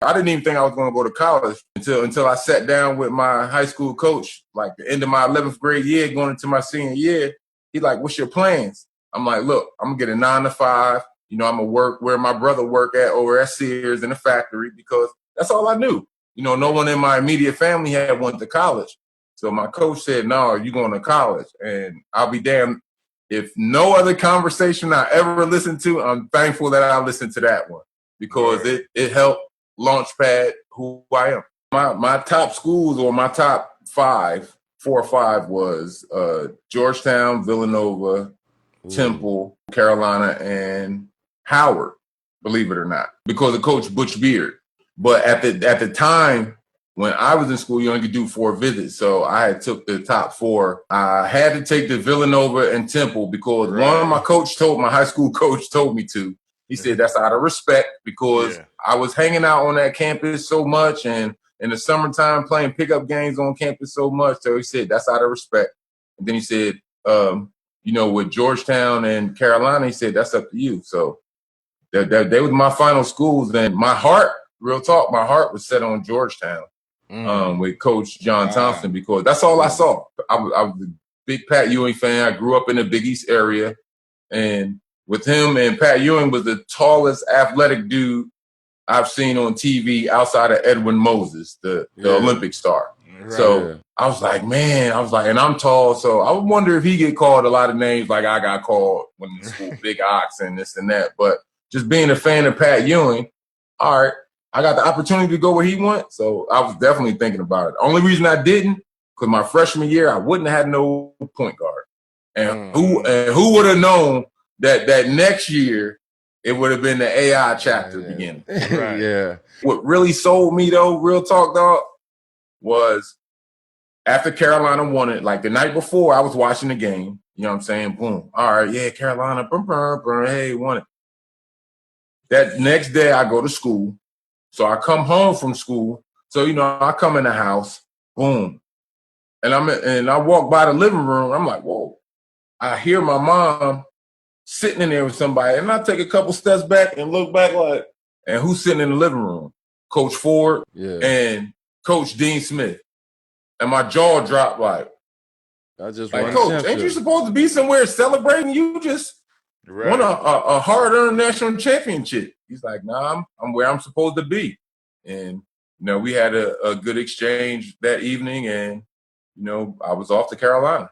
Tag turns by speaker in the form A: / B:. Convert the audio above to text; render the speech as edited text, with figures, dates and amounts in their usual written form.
A: I didn't even think I was going to go to college until I sat down with my high school coach, like the end of my 11th grade year, going into my senior year. He's like, "What's your plans?" I'm like, "Look, I'm gonna get a 9 to 5. I'm gonna work where my brother worked at over at Sears in the factory because that's all I knew. No one in my immediate family had went to college. So my coach said, "No, you're going to college." And I'll be damned if no other conversation I ever listened to, I'm thankful that I listened to that one because it helped launchpad who I am. My top schools or my top 5, 4 or 5 was Georgetown, Villanova, Temple, Carolina, and Howard, believe it or not, because of Coach Butch Beard. But at the time when I was in school, you only could do 4 visits. So I had took the top 4. I had to take the Villanova and Temple because one of my high school coach told me to. He said that's out of respect because I was hanging out on that campus so much and in the summertime playing pickup games on campus so much. So he said that's out of respect. And then he said, with Georgetown and Carolina, he said that's up to you. So they were my final schools. And my heart, real talk, my heart was set on Georgetown with Coach John Thompson because that's all I saw. I was a big Pat Ewing fan. I grew up in the Big East area. And with him, and Pat Ewing was the tallest athletic dude I've seen on TV outside of Edwin Moses, the Olympic star. Right. So I was like, and I'm tall, so I would wonder if he get called a lot of names like I got called when in school, Big Ox and this and that. But just being a fan of Pat Ewing, all right, I got the opportunity to go where he went, so I was definitely thinking about it. The only reason I didn't, because my freshman year, I wouldn't have had no point guard. And who would have known that next year it would have been the AI chapter beginning.
B: Right.
A: What really sold me though, real talk, dog, was after Carolina won it, like the night before I was watching the game, you know what I'm saying? Boom. All right, yeah, Carolina, hey, won it. That next day I go to school. So I come home from school. So, I come in the house, boom. And I walk by the living room. I'm like, whoa. I hear my mom sitting in there with somebody. And I take a couple steps back and look back like, and who's sitting in the living room? Coach Ford and Coach Dean Smith. And my jaw dropped like Coach, ain't you supposed to be somewhere celebrating? You just won a hard-earned national championship. He's like, nah, I'm where I'm supposed to be. And, we had a good exchange that evening and, I was off to Carolina.